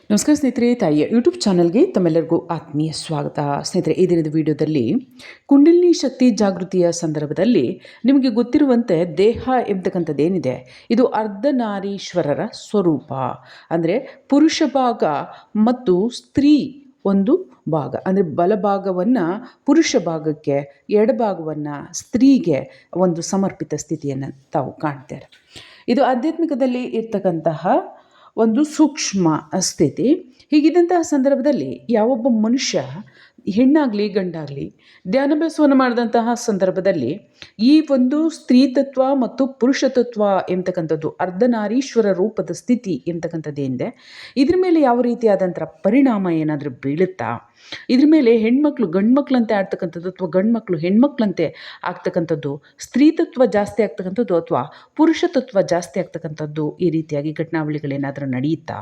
ನಮಸ್ಕಾರ ಸ್ನೇಹಿತರೆ, ತಾಯಿಯ ಯೂಟ್ಯೂಬ್ ಚಾನಲ್ಗೆ ತಮ್ಮೆಲ್ಲರಿಗೂ ಆತ್ಮೀಯ ಸ್ವಾಗತ. ಸ್ನೇಹಿತರೆ, ಈ ದಿನದ ವಿಡಿಯೋದಲ್ಲಿ ಕುಂಡಲಿನಿ ಶಕ್ತಿ ಜಾಗೃತಿಯ ಸಂದರ್ಭದಲ್ಲಿ ನಿಮಗೆ ಗೊತ್ತಿರುವಂತೆ ದೇಹ ಎಂಬತಕ್ಕಂಥದ್ದೇನಿದೆ ಇದು ಅರ್ಧನಾರೀಶ್ವರರ ಸ್ವರೂಪ. ಅಂದರೆ ಪುರುಷ ಭಾಗ ಮತ್ತು ಸ್ತ್ರೀ ಒಂದು ಭಾಗ, ಅಂದರೆ ಬಲಭಾಗವನ್ನು ಪುರುಷ ಭಾಗಕ್ಕೆ, ಎಡಭಾಗವನ್ನು ಸ್ತ್ರೀಗೆ ಒಂದು ಸಮರ್ಪಿತ ಸ್ಥಿತಿಯನ್ನು ತಾವು ಕಾಣ್ತಾರೆ. ಇದು ಆಧ್ಯಾತ್ಮಿಕದಲ್ಲಿ ಇರ್ತಕ್ಕಂತಹ ಒಂದು ಸೂಕ್ಷ್ಮ ಸ್ಥಿತಿ. ಹೀಗಿದ್ದಂತಹ ಸಂದರ್ಭದಲ್ಲಿ ಯಾವೊಬ್ಬ ಮನುಷ್ಯ ಹೆಣ್ಣಾಗಲಿ ಗಂಡಾಗಲಿ ಧ್ಯಾನಾಭ್ಯಾಸವನ್ನು ಮಾಡಿದಂತಹ ಸಂದರ್ಭದಲ್ಲಿ ಈ ಒಂದು ಸ್ತ್ರೀ ತತ್ವ ಮತ್ತು ಪುರುಷ ತತ್ವ ಎಂಬತಕ್ಕಂಥದ್ದು ಅರ್ಧನಾರೀಶ್ವರ ರೂಪದ ಸ್ಥಿತಿ ಎಂಬತಕ್ಕಂಥದ್ದೇನಿದೆ ಇದ್ರ ಮೇಲೆ ಯಾವ ರೀತಿಯಾದಂಥ ಪರಿಣಾಮ ಏನಾದರೂ ಬೀಳುತ್ತಾ, ಇದ್ರ ಮೇಲೆ ಹೆಣ್ಮಕ್ಳು ಗಂಡ್ಮಕ್ಳಂತೆ ಆಡ್ತಕ್ಕಂಥದ್ದು ಅಥವಾ ಗಂಡ್ಮಕ್ಳು ಹೆಣ್ಮಕ್ಳಂತೆ ಆಗ್ತಕ್ಕಂಥದ್ದು, ಸ್ತ್ರೀ ತತ್ವ ಜಾಸ್ತಿ ಆಗ್ತಕ್ಕಂಥದ್ದು ಅಥವಾ ಪುರುಷ ತತ್ವ ಜಾಸ್ತಿ ಆಗ್ತಕ್ಕಂಥದ್ದು, ಈ ರೀತಿಯಾಗಿ ಘಟನಾವಳಿಗಳೇನಾದರೂ ನಡೆಯುತ್ತಾ,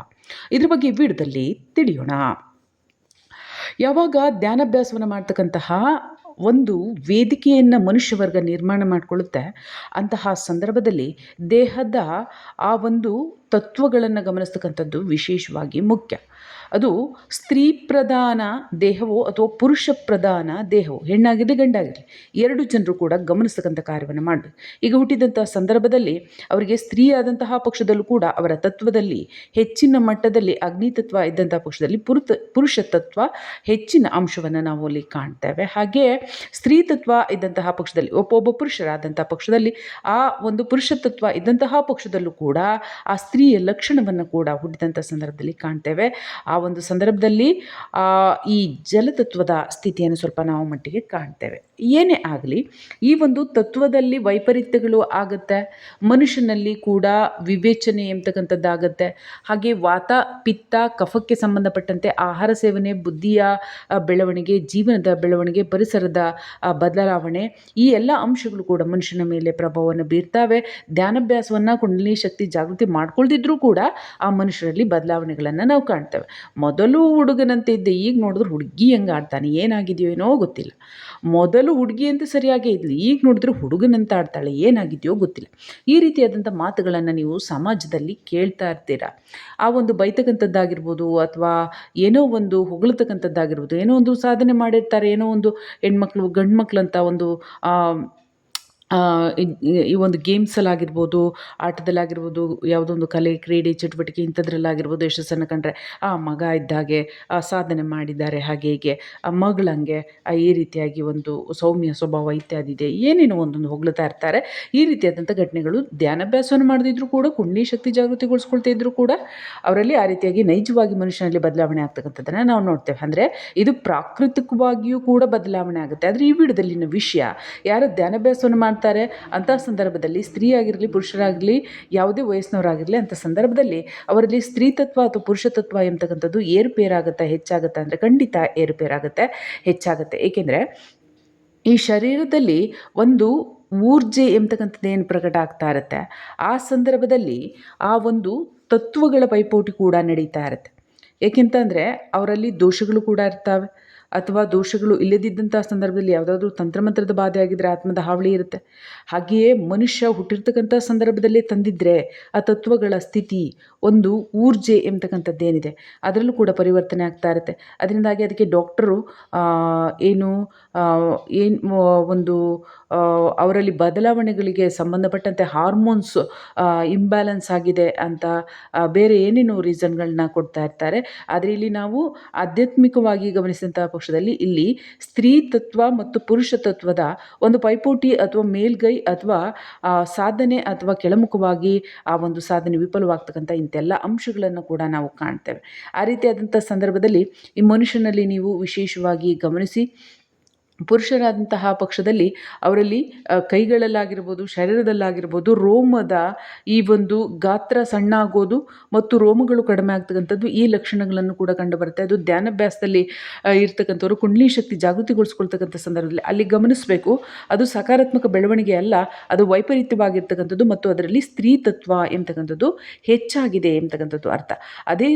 ಇದ್ರ ಬಗ್ಗೆ ವಿಡಿಯೋದಲ್ಲಿ ತಿಳಿಯೋಣ. ಯಾವಾಗ ಧ್ಯಾನಾಭ್ಯಾಸವನ್ನು ಮಾಡ್ತಕ್ಕಂತಹ ಒಂದು ವೇದಿಕೆಯನ್ನು ಮನುಷ್ಯ ವರ್ಗ ನಿರ್ಮಾಣ ಮಾಡಿಕೊಳ್ಳುತ್ತೆ, ಅಂತಹ ಸಂದರ್ಭದಲ್ಲಿ ದೇಹದ ಆ ಒಂದು ತತ್ವಗಳನ್ನು ಗಮನಿಸ್ತಕ್ಕಂಥದ್ದು ವಿಶೇಷವಾಗಿ ಮುಖ್ಯ. ಅದು ಸ್ತ್ರೀ ಪ್ರಧಾನ ದೇಹವೋ ಅಥವಾ ಪುರುಷ ಪ್ರಧಾನ ದೇಹವೋ, ಹೆಣ್ಣಾಗಿರಲಿ ಗಂಡಾಗಿರಲಿ, ಎರಡು ಜನರು ಕೂಡ ಗಮನಿಸ್ತಕ್ಕಂಥ ಕಾರ್ಯವನ್ನು ಮಾಡಬೇಕು. ಈಗ ಹುಟ್ಟಿದಂಥ ಸಂದರ್ಭದಲ್ಲಿ ಅವರಿಗೆ ಸ್ತ್ರೀ ಆದಂತಹ ಪಕ್ಷದಲ್ಲೂ ಕೂಡ ಅವರ ತತ್ವದಲ್ಲಿ ಹೆಚ್ಚಿನ ಮಟ್ಟದಲ್ಲಿ ಅಗ್ನಿ ತತ್ವ ಇದ್ದಂಥ ಪಕ್ಷದಲ್ಲಿ ಪುರುಷ ತತ್ವ ಹೆಚ್ಚಿನ ಅಂಶವನ್ನು ನಾವು ಅಲ್ಲಿ ಕಾಣ್ತೇವೆ. ಹಾಗೆಯೇ ಸ್ತ್ರೀ ತತ್ವ ಇದ್ದಂತಹ ಪಕ್ಷದಲ್ಲಿ ಒಬ್ಬೊಬ್ಬ ಪುರುಷರಾದಂಥ ಪಕ್ಷದಲ್ಲಿ ಆ ಒಂದು ಪುರುಷ ತತ್ವ ಇದ್ದಂತಹ ಪಕ್ಷದಲ್ಲೂ ಕೂಡ ಆ ಸ್ತ್ರೀಯ ಲಕ್ಷಣವನ್ನು ಕೂಡ ಹುಟ್ಟಿದಂಥ ಸಂದರ್ಭದಲ್ಲಿ ಕಾಣ್ತೇವೆ. ಆ ಒಂದು ಸಂದರ್ಭದಲ್ಲಿ ಈ ಜಲತತ್ವದ ಸ್ಥಿತಿಯನ್ನು ಸ್ವಲ್ಪ ನಾವು ಮಟ್ಟಿಗೆ ಕಾಣ್ತೇವೆ. ಏನೇ ಆಗಲಿ, ಈ ಒಂದು ತತ್ವದಲ್ಲಿ ವೈಪರೀತ್ಯಗಳು ಆಗುತ್ತೆ. ಮನುಷ್ಯನಲ್ಲಿ ಕೂಡ ವಿವೇಚನೆ ಎಂಬತಕ್ಕಂಥದ್ದಾಗತ್ತೆ. ಹಾಗೆ ವಾತ ಪಿತ್ತ ಕಫಕ್ಕೆ ಸಂಬಂಧಪಟ್ಟಂತೆ ಆಹಾರ ಸೇವನೆ, ಬುದ್ಧಿಯ ಬೆಳವಣಿಗೆ, ಜೀವನದ ಬೆಳವಣಿಗೆ, ಪರಿಸರದ ಬದಲಾವಣೆ, ಈ ಎಲ್ಲ ಅಂಶಗಳು ಕೂಡ ಮನುಷ್ಯನ ಮೇಲೆ ಪ್ರಭಾವವನ್ನು ಬೀರ್ತಾವೆ. ಧ್ಯಾನಾಭ್ಯಾಸವನ್ನು ಕುಂಡಲಿನಿ ಶಕ್ತಿ ಜಾಗೃತಿ ಮಾಡ್ಕೊಳ್ದಿದ್ರೂ ಕೂಡ ಆ ಮನುಷ್ಯರಲ್ಲಿ ಬದಲಾವಣೆಗಳನ್ನು ನಾವು ಕಾಣ್ತೇವೆ. ಮೊದಲು ಹುಡುಗನಂತೆ ಇದ್ದೆ, ಈಗ ನೋಡಿದ್ರೆ ಹುಡುಗಿ ಹೆಂಗೆ ಆಡ್ತಾನೆ, ಏನಾಗಿದೆಯೋ ಏನೋ ಗೊತ್ತಿಲ್ಲ. ಮೊದಲು ಹುಡುಗಿ ಅಂತ ಸರಿಯಾಗೇ ಇದ್ಲಿ, ಈಗ ನೋಡಿದ್ರೆ ಹುಡುಗನಂತ ಆಡ್ತಾಳೆ, ಏನಾಗಿದೆಯೋ ಗೊತ್ತಿಲ್ಲ. ಈ ರೀತಿಯಾದಂಥ ಮಾತುಗಳನ್ನು ನೀವು ಸಮಾಜದಲ್ಲಿ ಕೇಳ್ತಾ ಇರ್ತೀರ. ಆ ಒಂದು ಬೈತಕ್ಕಂಥದ್ದಾಗಿರ್ಬೋದು ಅಥವಾ ಏನೋ ಒಂದು ಹೊಗಳ್ತಕ್ಕಂಥದ್ದಾಗಿರ್ಬೋದು, ಏನೋ ಒಂದು ಸಾಧನೆ ಮಾಡಿರ್ತಾರೆ, ಏನೋ ಒಂದು ಹೆಣ್ಮಕ್ಳು ಗಂಡು ಮಕ್ಕಳಂತ ಒಂದು ಈ ಒಂದು ಗೇಮ್ಸಲ್ಲಾಗಿರ್ಬೋದು, ಆಟದಲ್ಲಾಗಿರ್ಬೋದು, ಯಾವುದೋ ಒಂದು ಕಲೆ, ಕ್ರೀಡೆ, ಚಟುವಟಿಕೆ ಇಂಥದ್ರಲ್ಲಾಗಿರ್ಬೋದು ಯಶಸ್ಸನ್ನು ಕಂಡ್ರೆ ಆ ಮಗ ಇದ್ದಾಗೆ ಸಾಧನೆ ಮಾಡಿದ್ದಾರೆ, ಹಾಗೆ ಹೀಗೆ ಮಗಳಂಗೆ ಈ ರೀತಿಯಾಗಿ ಒಂದು ಸೌಮ್ಯ ಸ್ವಭಾವ ಇತ್ಯಾದಿ ಇದೆ, ಏನೇನೋ ಒಂದೊಂದು ಹೊಗಳ್ತಾ ಇರ್ತಾರೆ. ಈ ರೀತಿಯಾದಂಥ ಘಟನೆಗಳು ಧ್ಯಾನಾಭ್ಯಾಸವನ್ನು ಮಾಡದಿದ್ರೂ ಕೂಡ, ಕುಂಡಲಿನಿ ಶಕ್ತಿ ಜಾಗೃತಿಗೊಳಿಸ್ಕೊಳ್ತಾ ಇದ್ರೂ ಕೂಡ ಅವರಲ್ಲಿ ಆ ರೀತಿಯಾಗಿ ನೈಜವಾಗಿ ಮನುಷ್ಯನಲ್ಲಿ ಬದಲಾವಣೆ ಆಗ್ತಕ್ಕಂಥದ್ದನ್ನು ನಾವು ನೋಡ್ತೇವೆ. ಅಂದರೆ ಇದು ಪ್ರಾಕೃತಿಕವಾಗಿಯೂ ಕೂಡ ಬದಲಾವಣೆ ಆಗುತ್ತೆ. ಆದರೆ ಈ ವಿಡಿಯೋದಲ್ಲಿನ ವಿಷಯ, ಯಾರು ಧ್ಯಾನಾಭ್ಯಾಸವನ್ನು ಮಾಡ್ತಾರೆ ಅಂಥ ಸಂದರ್ಭದಲ್ಲಿ ಸ್ತ್ರೀ ಆಗಿರಲಿ ಪುರುಷರಾಗಿರಲಿ ಯಾವುದೇ ವಯಸ್ಸಿನವರಾಗಿರಲಿ, ಅಂಥ ಸಂದರ್ಭದಲ್ಲಿ ಅವರಲ್ಲಿ ಸ್ತ್ರೀ ತತ್ವ ಅಥವಾ ಪುರುಷ ತತ್ವ ಎಂಬತಕ್ಕಂಥದ್ದು ಏರುಪೇರಾಗುತ್ತೆ, ಹೆಚ್ಚಾಗುತ್ತೆ. ಅಂದರೆ ಖಂಡಿತ ಏರುಪೇರಾಗುತ್ತೆ, ಹೆಚ್ಚಾಗುತ್ತೆ. ಏಕೆಂದರೆ ಈ ಶರೀರದಲ್ಲಿ ಒಂದು ಊರ್ಜೆ ಎಂಬತಕ್ಕಂಥದ್ದು ಏನು ಪ್ರಕಟ ಆಗ್ತಾ ಇರುತ್ತೆ, ಆ ಸಂದರ್ಭದಲ್ಲಿ ಆ ಒಂದು ತತ್ವಗಳ ಪೈಪೋಟಿ ಕೂಡ ನಡೀತಾ ಇರುತ್ತೆ. ಏಕೆಂತಂದರೆ ಅವರಲ್ಲಿ ದೋಷಗಳು ಕೂಡ ಇರ್ತವೆ, ಅಥವಾ ದೋಷಗಳು ಇಲ್ಲದಿದ್ದಂಥ ಸಂದರ್ಭದಲ್ಲಿ ಯಾವುದಾದ್ರೂ ತಂತ್ರಮಂತ್ರದ ಬಾಧೆ ಆಗಿದ್ದರೆ ಆತ್ಮದ ಹಾವಳಿ ಇರುತ್ತೆ. ಹಾಗೆಯೇ ಮನುಷ್ಯ ಹುಟ್ಟಿರ್ತಕ್ಕಂಥ ಸಂದರ್ಭದಲ್ಲೇ ತಂದಿದ್ದರೆ ಆ ತತ್ವಗಳ ಸ್ಥಿತಿ, ಒಂದು ಊರ್ಜೆ ಎಂಬತಕ್ಕಂಥದ್ದೇನಿದೆ ಅದರಲ್ಲೂ ಕೂಡ ಪರಿವರ್ತನೆ ಆಗ್ತಾ ಇರುತ್ತೆ. ಅದರಿಂದಾಗಿ ಅದಕ್ಕೆ ಡಾಕ್ಟರು ಏನು ಒಂದು ಅವರಲ್ಲಿ ಬದಲಾವಣೆಗಳಿಗೆ ಸಂಬಂಧಪಟ್ಟಂತೆ ಹಾರ್ಮೋನ್ಸ್ ಇಂಬ್ಯಾಲೆನ್ಸ್ ಆಗಿದೆ ಅಂತ ಬೇರೆ ಏನೇನೋ ರೀಸನ್ಗಳನ್ನ ಕೊಡ್ತಾ ಇರ್ತಾರೆ. ಆದರೆ ಇಲ್ಲಿ ನಾವು ಆಧ್ಯಾತ್ಮಿಕವಾಗಿ ಗಮನಿಸಿದಂಥ ಪಕ್ಷದಲ್ಲಿ ಇಲ್ಲಿ ಸ್ತ್ರೀ ತತ್ವ ಮತ್ತು ಪುರುಷ ತತ್ವದ ಒಂದು ಪೈಪೋಟಿ ಅಥವಾ ಮೇಲ್ಗೈ ಅಥವಾ ಸಾಧನೆ ಅಥವಾ ಕೆಳಮುಖವಾಗಿ ಆ ಒಂದು ಸಾಧನೆ ವಿಫಲವಾಗ್ತಕ್ಕಂಥ ಇಂತೆಲ್ಲ ಅಂಶಗಳನ್ನು ಕೂಡ ನಾವು ಕಾಣ್ತೇವೆ. ಆ ರೀತಿಯಾದಂಥ ಸಂದರ್ಭದಲ್ಲಿ ಈ ಮನುಷ್ಯನಲ್ಲಿ ನೀವು ವಿಶೇಷವಾಗಿ ಗಮನಿಸಿ, ಪುರುಷರಾದಂತಹ ಪಕ್ಷದಲ್ಲಿ ಅವರಲ್ಲಿ ಕೈಗಳಲ್ಲಾಗಿರ್ಬೋದು, ಶರೀರದಲ್ಲಾಗಿರ್ಬೋದು, ರೋಮದ ಈ ಒಂದು ಗಾತ್ರ ಸಣ್ಣ ಆಗೋದು ಮತ್ತು ರೋಮಗಳು ಕಡಿಮೆ ಆಗ್ತಕ್ಕಂಥದ್ದು, ಈ ಲಕ್ಷಣಗಳನ್ನು ಕೂಡ ಕಂಡುಬರುತ್ತೆ. ಅದು ಧ್ಯಾನಾಭ್ಯಾಸದಲ್ಲಿ ಇರ್ತಕ್ಕಂಥವ್ರು ಕುಂಡಲಿನಿ ಶಕ್ತಿ ಜಾಗೃತಿಗೊಳಿಸ್ಕೊಳ್ತಕ್ಕಂಥ ಸಂದರ್ಭದಲ್ಲಿ ಅಲ್ಲಿ ಗಮನಿಸಬೇಕು. ಅದು ಸಕಾರಾತ್ಮಕ ಬೆಳವಣಿಗೆ ಅಲ್ಲ, ಅದು ವೈಪರೀತ್ಯವಾಗಿರ್ತಕ್ಕಂಥದ್ದು ಮತ್ತು ಅದರಲ್ಲಿ ಸ್ತ್ರೀ ತತ್ವ ಎಂಬತಕ್ಕಂಥದ್ದು ಹೆಚ್ಚಾಗಿದೆ ಎಂಬತಕ್ಕಂಥದ್ದು ಅರ್ಥ. ಅದೇ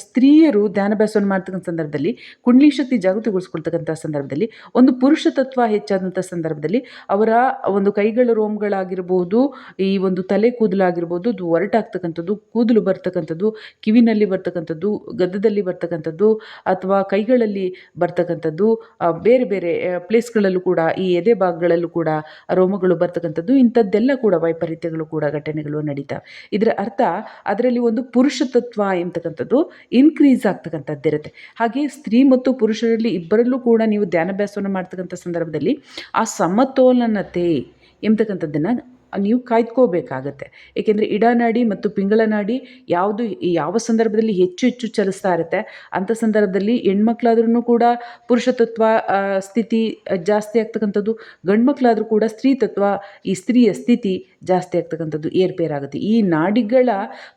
ಸ್ತ್ರೀಯರು ಧ್ಯಾನಾಭ್ಯಾಸವನ್ನು ಮಾಡ್ತಕ್ಕಂಥ ಸಂದರ್ಭದಲ್ಲಿ ಕುಂಡಲಿನಿ ಶಕ್ತಿ ಜಾಗೃತಿಗೊಳಿಸ್ಕೊಳ್ತಕ್ಕಂಥ ಸಂದರ್ಭದಲ್ಲಿ ಒಂದು ಪುರುಷ ತತ್ವ ಹೆಚ್ಚಾದಂಥ ಸಂದರ್ಭದಲ್ಲಿ ಅವರ ಒಂದು ಕೈಗಳ ರೋಮ್ಗಳಾಗಿರ್ಬೋದು, ಈ ಒಂದು ತಲೆ ಕೂದಲಾಗಿರ್ಬೋದು, ಅದು ಒರಟಾಗ್ತಕ್ಕಂಥದ್ದು, ಕೂದಲು ಬರ್ತಕ್ಕಂಥದ್ದು, ಕಿವಿನಲ್ಲಿ ಬರ್ತಕ್ಕಂಥದ್ದು, ಗದ್ದದಲ್ಲಿ ಬರ್ತಕ್ಕಂಥದ್ದು, ಅಥವಾ ಕೈಗಳಲ್ಲಿ ಬರ್ತಕ್ಕಂಥದ್ದು, ಬೇರೆ ಬೇರೆ ಪ್ಲೇಸ್ಗಳಲ್ಲೂ ಕೂಡ ಈ ಎದೆ ಭಾಗಗಳಲ್ಲೂ ಕೂಡ ರೋಮಗಳು ಬರ್ತಕ್ಕಂಥದ್ದು, ಇಂಥದ್ದೆಲ್ಲ ಕೂಡ ವೈಪರೀತ್ಯಗಳು ಕೂಡ ಘಟನೆಗಳು ನಡೀತಾವೆ. ಇದರ ಅರ್ಥ ಅದರಲ್ಲಿ ಒಂದು ಪುರುಷ ತತ್ವ ಎಂಬತಕ್ಕಂಥದ್ದು ಇನ್ಕ್ರೀಸ್ ಆಗ್ತಕ್ಕಂಥದ್ದಿರುತ್ತೆ. ಹಾಗೆ ಸ್ತ್ರೀ ಮತ್ತು ಪುರುಷರಲ್ಲಿ ಇಬ್ಬರಲ್ಲೂ ಕೂಡ ನೀವು ಧ್ಯಾನಾಭ್ಯಾಸವನ್ನು ಮಾಡ್ತಕ್ಕಂಥ ಸಂದರ್ಭದಲ್ಲಿ ಆ ಸಮತೋಲನತೆ ಎಂಬತಕ್ಕಂಥದ್ದನ್ನು ನೀವು ಕಾಯ್ದುಕೋಬೇಕಾಗತ್ತೆ. ಏಕೆಂದರೆ ಇಡಾನಾಡಿ ಮತ್ತು ಪಿಂಗಳ ನಾಡಿ ಯಾವ ಸಂದರ್ಭದಲ್ಲಿ ಹೆಚ್ಚು ಹೆಚ್ಚು ಚಲಿಸ್ತಾ ಇರುತ್ತೆ, ಅಂಥ ಸಂದರ್ಭದಲ್ಲಿ ಹೆಣ್ಮಕ್ಳಾದ್ರೂ ಕೂಡ ಪುರುಷ ತತ್ವ ಸ್ಥಿತಿ ಜಾಸ್ತಿ ಆಗ್ತಕ್ಕಂಥದ್ದು, ಗಂಡ್ಮಕ್ಳಾದರೂ ಕೂಡ ಸ್ತ್ರೀ ತತ್ವ, ಈ ಸ್ತ್ರೀಯ ಸ್ಥಿತಿ ಜಾಸ್ತಿ ಆಗ್ತಕ್ಕಂಥದ್ದು ಏರ್ಪೇರಾಗುತ್ತೆ. ಈ ನಾಡಿಗಳ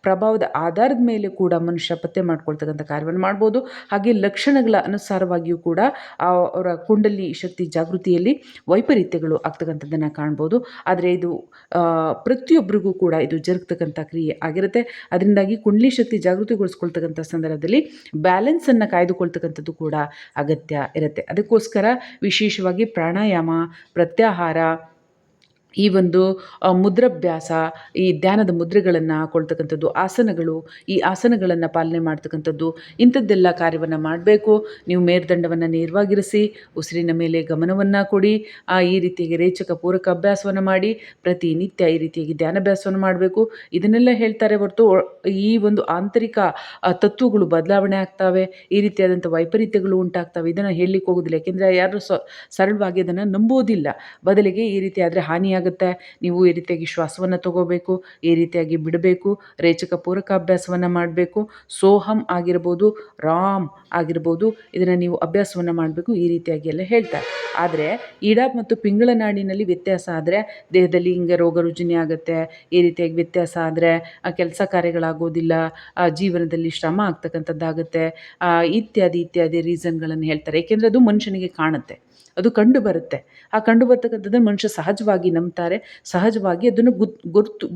ಪ್ರಭಾವದ ಆಧಾರದ ಮೇಲೆ ಕೂಡ ಮನುಷ್ಯ ಪತ್ತೆ ಮಾಡ್ಕೊಳ್ತಕ್ಕಂಥ ಕಾರ್ಯವನ್ನು ಮಾಡ್ಬೋದು. ಹಾಗೆ ಲಕ್ಷಣಗಳ ಅನುಸಾರವಾಗಿಯೂ ಕೂಡ ಅವರ ಕುಂಡಲಿ ಶಕ್ತಿ ಜಾಗೃತಿಯಲ್ಲಿ ವೈಪರೀತ್ಯಗಳು ಆಗ್ತಕ್ಕಂಥದ್ದನ್ನು ಕಾಣ್ಬೋದು. ಆದರೆ ಇದು ಪ್ರತಿಯೊಬ್ಬರಿಗೂ ಕೂಡ ಇದು ಜರುಗ್ತಕ್ಕಂಥ ಕ್ರಿಯೆ ಆಗಿರುತ್ತೆ. ಅದರಿಂದಾಗಿ ಕುಂಡಲಿ ಶಕ್ತಿ ಜಾಗೃತಿಗೊಳಿಸ್ಕೊಳ್ತಕ್ಕಂಥ ಸಂದರ್ಭದಲ್ಲಿ ಬ್ಯಾಲೆನ್ಸನ್ನು ಕಾಯ್ದುಕೊಳ್ತಕ್ಕಂಥದ್ದು ಕೂಡ ಅಗತ್ಯ ಇರುತ್ತೆ. ಅದಕ್ಕೋಸ್ಕರ ವಿಶೇಷವಾಗಿ ಪ್ರಾಣಾಯಾಮ, ಪ್ರತ್ಯಾಹಾರ, ಈ ಒಂದು ಮುದ್ರಾಭ್ಯಾಸ, ಈ ಧ್ಯಾನದ ಮುದ್ರೆಗಳನ್ನು ಹಾಕೊಳ್ತಕ್ಕಂಥದ್ದು, ಆಸನಗಳು, ಈ ಆಸನಗಳನ್ನು ಪಾಲನೆ ಮಾಡ್ತಕ್ಕಂಥದ್ದು, ಇಂಥದ್ದೆಲ್ಲ ಕಾರ್ಯವನ್ನು ಮಾಡಬೇಕು. ನೀವು ಮೇರುದಂಡವನ್ನು ನೇರವಾಗಿರಿಸಿ ಉಸಿರಿನ ಮೇಲೆ ಗಮನವನ್ನು ಕೊಡಿ. ಈ ರೀತಿಯಾಗಿ ರೇಚಕ ಪೂರಕ ಅಭ್ಯಾಸವನ್ನು ಮಾಡಿ ಪ್ರತಿನಿತ್ಯ ಈ ರೀತಿಯಾಗಿ ಧ್ಯಾನಾಭ್ಯಾಸವನ್ನು ಮಾಡಬೇಕು. ಇದನ್ನೆಲ್ಲ ಹೇಳ್ತಾರೆ ಹೊರತು ಈ ಒಂದು ಆಂತರಿಕ ತತ್ವಗಳು ಬದಲಾವಣೆ ಆಗ್ತವೆ, ಈ ರೀತಿಯಾದಂಥ ವೈಪರೀತ್ಯಗಳು ಉಂಟಾಗ್ತವೆ, ಇದನ್ನು ಹೇಳಲಿಕ್ಕೆ ಹೋಗೋದಿಲ್ಲ. ಯಾಕೆಂದರೆ ಯಾರು ಸರಳವಾಗಿ ಅದನ್ನು ನಂಬೋದಿಲ್ಲ. ಬದಲಿಗೆ ಈ ರೀತಿ ಆದರೆ ಹಾನಿಯಾಗುತ್ತೆ. ನೀವು ಈ ರೀತಿಯಾಗಿ ಶ್ವಾಸವನ್ನು ತಗೋಬೇಕು, ಈ ರೀತಿಯಾಗಿ ಬಿಡಬೇಕು, ರೇಚಕ ಪೂರಕ ಅಭ್ಯಾಸವನ್ನು ಮಾಡಬೇಕು. ಸೋಹಂ ಆಗಿರ್ಬೋದು, ರಾಮ್ ಆಗಿರ್ಬೋದು, ಇದನ್ನು ನೀವು ಅಭ್ಯಾಸವನ್ನು ಮಾಡಬೇಕು. ಈ ರೀತಿಯಾಗಿ ಎಲ್ಲ ಹೇಳ್ತಾರೆ. ಆದರೆ ಇಡ ಮತ್ತು ಪಿಂಗಳ ನಾಡಿನಲ್ಲಿ ವ್ಯತ್ಯಾಸ ಆದರೆ ದೇಹದಲ್ಲಿ ಹಿಂಗೆ ರೋಗ ರುಜಿನ ಆಗುತ್ತೆ. ಈ ರೀತಿಯಾಗಿ ವ್ಯತ್ಯಾಸ ಆದರೆ ಕೆಲಸ ಕಾರ್ಯಗಳಾಗೋದಿಲ್ಲ, ಜೀವನದಲ್ಲಿ ಶ್ರಮ ಆಗ್ತಕ್ಕಂಥದ್ದಾಗುತ್ತೆ, ಇತ್ಯಾದಿ ರೀಸನ್ಗಳನ್ನು ಹೇಳ್ತಾರೆ. ಏಕೆಂದರೆ ಅದು ಮನುಷ್ಯನಿಗೆ ಕಾಣುತ್ತೆ, ಅದು ಕಂಡು ಬರುತ್ತೆ. ಆ ಕಂಡು ಬರ್ತಕ್ಕಂಥದ್ದನ್ನು ಮನುಷ್ಯ ಸಹಜವಾಗಿ ನಂಬ್ತಾರೆ, ಸಹಜವಾಗಿ ಅದನ್ನು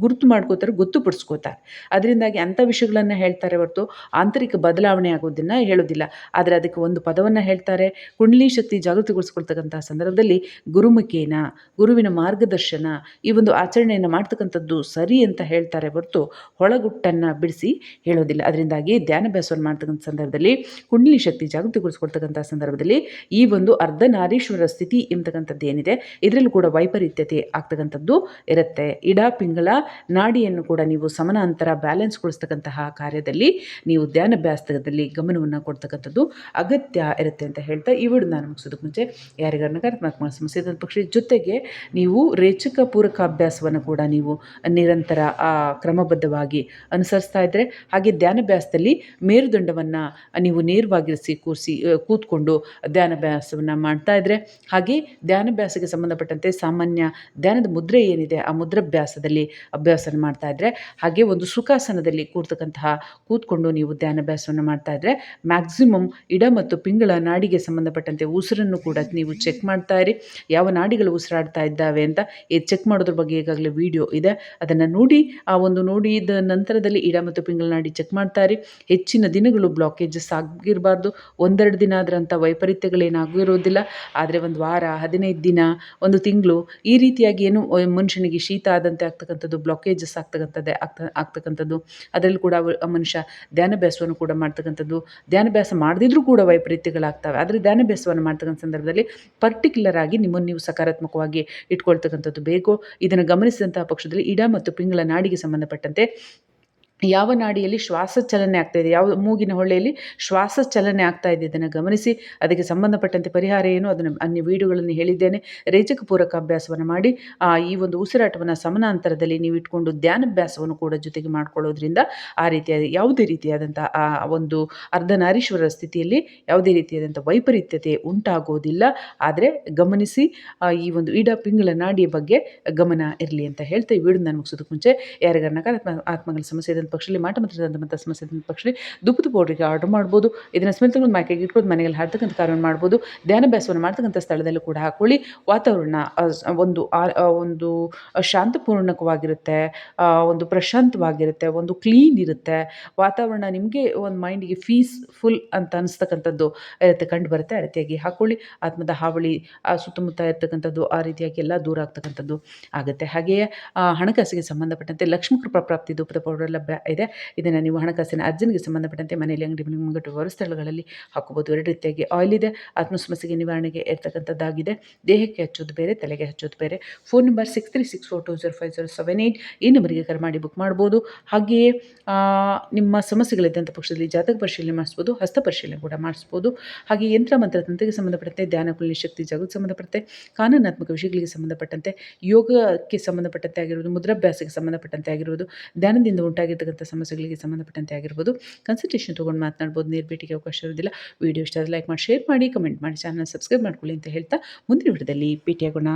ಗುರುತು ಮಾಡ್ಕೋತಾರೆ, ಗೊತ್ತುಪಡಿಸ್ಕೋತಾರೆ. ಅದರಿಂದಾಗಿ ಅಂಥ ವಿಷಯಗಳನ್ನು ಹೇಳ್ತಾರೆ ಹೊರತು ಆಂತರಿಕ ಬದಲಾವಣೆ ಆಗೋದನ್ನು ಹೇಳೋದಿಲ್ಲ. ಆದರೆ ಅದಕ್ಕೆ ಒಂದು ಪದವನ್ನು ಹೇಳ್ತಾರೆ. ಕುಂಡಲಿ ಶಕ್ತಿ ಜಾಗೃತಿಗೊಳಿಸ್ಕೊಳ್ತಕ್ಕಂಥ ಸಂದರ್ಭದಲ್ಲಿ ಗುರುಮುಖೇನ, ಗುರುವಿನ ಮಾರ್ಗದರ್ಶನ, ಈ ಒಂದು ಆಚರಣೆಯನ್ನು ಮಾಡ್ತಕ್ಕಂಥದ್ದು ಸರಿ ಅಂತ ಹೇಳ್ತಾರೆ ಹೊರತು ಒಳಗುಟ್ಟನ್ನು ಬಿಡಿಸಿ ಹೇಳೋದಿಲ್ಲ. ಅದರಿಂದಾಗಿ ಧ್ಯಾನಾಭ್ಯಾಸವನ್ನು ಮಾಡ್ತಕ್ಕಂಥ ಸಂದರ್ಭದಲ್ಲಿ ಕುಂಡಲಿ ಶಕ್ತಿ ಜಾಗೃತಿಗೊಳಿಸ್ಕೊಳ್ತಕ್ಕಂಥ ಸಂದರ್ಭದಲ್ಲಿ ಈ ಒಂದು ಅರ್ಧನಾರೀಶ್ವರ ಸ್ಥಿತಿ ಎಂಬತಕ್ಕಂಥದ್ದು ಏನಿದೆ, ಇದರಲ್ಲೂ ಕೂಡ ವೈಪರೀತ್ಯತೆ ಆಗ್ತಕ್ಕಂಥದ್ದು ಇರುತ್ತೆ. ಇಡ ಪಿಂಗಳ ನಾಡಿಯನ್ನು ಕೂಡ ನೀವು ಸಮಾನಾಂತರ ಬ್ಯಾಲೆನ್ಸ್ಗೊಳಿಸ್ತಕ್ಕಂತಹ ಕಾರ್ಯದಲ್ಲಿ ನೀವು ಧ್ಯಾನಾಭ್ಯಾಸದಲ್ಲಿ ಗಮನವನ್ನು ಕೊಡ್ತಕ್ಕಂಥದ್ದು ಅಗತ್ಯ ಇರುತ್ತೆ ಅಂತ ಹೇಳ್ತಾ ಈ ವಿಡಿಯೋ ನಾನು ಮುಗಿಸೋದಕ್ಕೆ ಮುಂಚೆ ಯಾರಿಗಾರ ನಕಾರಾತ್ಮಕ ಸಮಸ್ಯೆ ಇದ್ದ ಪಕ್ಷ ಜೊತೆಗೆ ನೀವು ರೇಚಕ ಪೂರಕ ಅಭ್ಯಾಸವನ್ನು ಕೂಡ ನೀವು ನಿರಂತರ ಕ್ರಮಬದ್ಧವಾಗಿ ಅನುಸರಿಸ್ತಾ ಇದ್ದರೆ, ಹಾಗೆ ಧ್ಯಾನಾಭ್ಯಾಸದಲ್ಲಿ ಮೇರುದಂಡವನ್ನು ನೀವು ನೇರವಾಗಿರಿಸಿ ಕೂತ್ಕೊಂಡು ಧ್ಯಾನಾಭ್ಯಾಸವನ್ನು ಮಾಡ್ತಾ ಇದ್ದರೆ, ಹಾಗೆ ಧ್ಯಾನಾಭ್ಯಾಸಕ್ಕೆ ಸಂಬಂಧಪಟ್ಟಂತೆ ಸಾಮಾನ್ಯ ಧ್ಯಾನದ ಮುದ್ರೆ ಏನಿದೆ ಆ ಮುದ್ರಾಭ್ಯಾಸದಲ್ಲಿ ಅಭ್ಯಾಸನ ಮಾಡ್ತಾ ಇದ್ದರೆ, ಹಾಗೆ ಒಂದು ಸುಖಾಸನದಲ್ಲಿ ಕೂತ್ಕೊಂಡು ನೀವು ಧ್ಯಾನಾಭ್ಯಾಸವನ್ನು ಮಾಡ್ತಾ ಇದ್ದರೆ ಮ್ಯಾಕ್ಸಿಮಮ್ ಇಡ ಮತ್ತು ಪಿಂಗಳ ನಾಡಿಗೆ ಸಂಬಂಧಪಟ್ಟಂತೆ ಉಸಿರನ್ನು ಕೂಡ ನೀವು ಚೆಕ್ ಮಾಡ್ತಾ ಇರಿ. ಯಾವ ನಾಡಿಗಳು ಉಸಿರಾಡ್ತಾ ಇದ್ದಾವೆ ಅಂತ ಚೆಕ್ ಮಾಡೋದ್ರ ಬಗ್ಗೆ ಈಗಾಗಲೇ ವಿಡಿಯೋ ಇದೆ, ಅದನ್ನು ನೋಡಿ. ನೋಡಿದ ನಂತರದಲ್ಲಿ ಇಡ ಮತ್ತು ಪಿಂಗಳ ನಾಡಿ ಚೆಕ್ ಮಾಡ್ತಾ ಇರಿ. ಹೆಚ್ಚಿನ ದಿನಗಳು ಬ್ಲಾಕೇಜಸ್ ಆಗಿರಬಾರ್ದು. ಒಂದೆರಡು ದಿನ ಆದ್ರಂಥ ವೈಪರೀತ್ಯಗಳೇನಾಗಿರೋದಿಲ್ಲ. ಆದರೆ ಒಂದು ವಾರ, 15 ದಿನ, ಒಂದು ತಿಂಗಳು, ಈ ರೀತಿಯಾಗಿ ಏನು ಮನುಷ್ಯನಿಗೆ ಶೀತ ಆದಂತೆ ಆಗ್ತಕ್ಕಂಥದ್ದು, ಬ್ಲಾಕೇಜಸ್ ಆಗ್ತಕ್ಕಂಥದ್ದು, ಅದರಲ್ಲಿ ಕೂಡ ಮನುಷ್ಯ ಧ್ಯಾನಾಭ್ಯಾಸವನ್ನು ಕೂಡ ಮಾಡ್ತಕ್ಕಂಥದ್ದು, ಧ್ಯಾನಾಭ್ಯಾಸ ಮಾಡದಿದ್ರೂ ಕೂಡ ವೈಪರೀತ್ಯಗಳಾಗ್ತವೆ. ಆದರೆ ಧ್ಯಾನಾಭ್ಯಾಸವನ್ನು ಮಾಡ್ತಕ್ಕಂಥ ಸಂದರ್ಭದಲ್ಲಿ ಪರ್ಟಿಕ್ಯುಲರ್ ಆಗಿ ನಿಮ್ಮನ್ನು ನೀವು ಸಕಾರಾತ್ಮಕವಾಗಿ ಇಟ್ಕೊಳ್ತಕ್ಕಂಥದ್ದು ಬೇಕು. ಇದನ್ನು ಗಮನಿಸಿದಂತಹ ಪಕ್ಷದಲ್ಲಿ ಇಡ ಮತ್ತು ಪಿಂಗಳ ನಾಡಿಗೆ ಸಂಬಂಧಪಟ್ಟಂತೆ ಯಾವ ನಾಡಿಯಲ್ಲಿ ಶ್ವಾಸ ಚಲನೆ ಆಗ್ತಾಯಿದೆ, ಯಾವ ಮೂಗಿನ ಹೊಳ್ಳೆಯಲ್ಲಿ ಶ್ವಾಸ ಚಲನೆ ಆಗ್ತಾ ಇದೆ, ಇದನ್ನು ಗಮನಿಸಿ ಅದಕ್ಕೆ ಸಂಬಂಧಪಟ್ಟಂತೆ ಪರಿಹಾರ ಏನು ಅದನ್ನು ಅನ್ಯ ವಿಡಿಯೋಗಳನ್ನು ಹೇಳಿದ್ದೇನೆ. ರೇಚಕ ಪೂರಕ ಅಭ್ಯಾಸವನ್ನು ಮಾಡಿ ಈ ಒಂದು ಉಸಿರಾಟವನ್ನು ಸಮಾನಾಂತರದಲ್ಲಿ ನೀವು ಇಟ್ಕೊಂಡು ಧ್ಯಾನಾಭ್ಯಾಸವನ್ನು ಕೂಡ ಜೊತೆಗೆ ಮಾಡ್ಕೊಳ್ಳೋದ್ರಿಂದ ಆ ರೀತಿಯಾದ ಯಾವುದೇ ರೀತಿಯಾದಂಥ ಆ ಒಂದು ಅರ್ಧನಾರೀಶ್ವರ ಸ್ಥಿತಿಯಲ್ಲಿ ಯಾವುದೇ ರೀತಿಯಾದಂಥ ವೈಪರೀತ್ಯತೆ ಉಂಟಾಗೋದಿಲ್ಲ. ಆದರೆ ಗಮನಿಸಿ, ಈ ಒಂದು ಇಡ ಪಿಂಗಳ ನಾಡಿಯ ಬಗ್ಗೆ ಗಮನ ಇರಲಿ ಅಂತ ಹೇಳ್ತಾ ಈ ವಿಡಿಯೋ ನಾನು ಮುಗಿಸೋದಕ್ಕೆ ಮುಂಚೆ ಯಾರಿಗಾರ ನಕಾರಾತ್ಮಕ ಆತ್ಮಗಳ ಸಮಸ್ಯೆ ಇದ್ದಂಥ ಪಕ್ಷದಲ್ಲಿ ಮಾಟ ಮಂತ್ರದ ಸಮಸ್ಯೆ ಇದ್ದಂಥ ಪಕ್ಷದಲ್ಲಿ ಧೂಪದ ಪೌಡ್ರಿಗೆ ಆರ್ಡರ್ ಮಾಡ್ಬೋದು. ಇದನ್ನು ಸ್ಮೆಲ್ ತಗೊಂಡು ಮೈಕೈಗೆ ಇಟ್ಕೊಂಡು ಮನೆಯಲ್ಲಿ ಹಾಡ್ತಕ್ಕಂಥ ಕಾರ್ಯವನ್ನು ಮಾಡ್ಬೋದು. ಧ್ಯಾನಾಭ್ಯಾಸವನ್ನು ಮಾಡ್ತಕ್ಕಂಥ ಸ್ಥಳದಲ್ಲೂ ಕೂಡ ಹಾಕ್ಕೊಳ್ಳಿ. ವಾತಾವರಣ ಒಂದು ಶಾಂತಪೂರ್ಣಕವಾಗಿರುತ್ತೆ, ಒಂದು ಪ್ರಶಾಂತವಾಗಿರುತ್ತೆ, ಒಂದು ಕ್ಲೀನ್ ಇರುತ್ತೆ ವಾತಾವರಣ. ನಿಮಗೆ ಒಂದು ಮೈಂಡಿಗೆ ಪೀಸ್ಫುಲ್ ಅಂತ ಅನಿಸ್ತಕ್ಕಂಥದ್ದು ಇರುತ್ತೆ, ಕಂಡು ಬರುತ್ತೆ. ಆ ರೀತಿಯಾಗಿ ಹಾಕ್ಕೊಳ್ಳಿ. ಆತ್ಮದ ಹಾವಳಿ ಸುತ್ತಮುತ್ತ ಇರ್ತಕ್ಕಂಥದ್ದು ಆ ರೀತಿಯಾಗಿ ಎಲ್ಲ ದೂರ ಆಗ್ತಕ್ಕಂಥದ್ದು ಆಗುತ್ತೆ. ಹಾಗೆಯೇ ಹಣಕಾಸಿಗೆ ಸಂಬಂಧಪಟ್ಟಂತೆ ಲಕ್ಷ್ಮೀ ಕೃಪಾ ಪ್ರಾಪ್ತಿ ಧೂಪದ ಪೌಡರ್ ಲಭ್ಯ ಇದೆ. ಇದನ್ನು ನೀವು ಹಣಕಾಸಿನ ಅರ್ಜನೆಗೆ ಸಂಬಂಧಪಟ್ಟಂತೆ ಮನೆಯಲ್ಲಿ, ಅಂಗಡಿ ಮುಂಗಟ್ಟು, ಹೊರ ಸ್ಥಳಗಳಲ್ಲಿ ಹಾಕೋಬೋದು. ಎರಡು ರೀತಿಯಾಗಿ ಆಯಿಲ್ ಇದೆ. ಆತ್ಮ ಸಮಸ್ಯೆಗೆ ನಿವಾರಣೆಗೆ ಇರ್ತಕ್ಕಂಥದ್ದಾಗಿದೆ. ದೇಹಕ್ಕೆ ಹಚ್ಚೋದು ಬೇರೆ, ತಲೆಗೆ ಹಚ್ಚೋದು ಬೇರೆ. ಫೋನ್ ನಂಬರ್ 6364205078 ಈ ನಂಬರಿಗೆ ಕರೆ ಮಾಡಿ ಬುಕ್ ಮಾಡ್ಬೋದು. ಹಾಗೆಯೇ ನಿಮ್ಮ ಸಮಸ್ಯೆಗಳಿದ್ದಂಥ ಪಕ್ಷದಲ್ಲಿ ಜಾತಕ ಪರಿಶೀಲನೆ ಮಾಡಿಸ್ಬೋದು, ಹಸ್ತ ಪರಿಶೀಲನೆ ಕೂಡ ಮಾಡಿಸ್ಬೋದು. ಹಾಗೆ ಯಂತ್ರ ಮಂತ್ರ ತಂತ್ರಕ್ಕೆ ಸಂಬಂಧಪಟ್ಟಂತೆ, ಧ್ಯಾನ ಕುಳ್ಳಿ ಶಕ್ತಿ ಜಾಗೃತಿ ಸಂಬಂಧಪಟ್ಟಂತೆ, ಕಾನೂನಾತ್ಮಕ ವಿಷಯಗಳಿಗೆ ಸಂಬಂಧಪಟ್ಟಂತೆ, ಯೋಗಕ್ಕೆ ಸಂಬಂಧಪಟ್ಟಂತೆ ಆಗಿರ್ಬೋದು, ಮುದ್ರಾಭ್ಯಾಸಕ್ಕೆ ಸಂಬಂಧಪಟ್ಟಂತೆ ಆಗಿರ್ಬೋದು, ಧ್ಯಾನದಿಂದ ಉಂಟಾಗಿರ್ತಕ್ಕಂಥ ಸಮಸ್ಯೆಗಳಿಗೆ ಸಂಬಂಧಪಟ್ಟಂತೆ ಆಗಿರ್ಬೋದು ಕನ್ಸಲ್ಟೇಷನ್ ತೊಗೊಂಡು ಮಾತನಾಡ್ಬೋದು. ನೇರಭೇಟಿಗೆ ಅವಕಾಶ ಇರೋದಿಲ್ಲ. ವಿಡಿಯೋ ಇಷ್ಟ ಲೈಕ್ ಮಾಡಿ, ಶೇರ್ ಮಾಡಿ, ಕಮೆಂಟ್ ಮಾಡಿ, ಚಾನಲ್ ಸಬ್ಸ್ಕ್ರೈಬ್ ಮಾಡ್ಕೊಳ್ಳಿ ಅಂತ ಹೇಳ್ತಾ ಮುಂದಿನ ವಿಡಿಯೋದಲ್ಲಿ ಭೇಟಿಯಾಗೋಣ.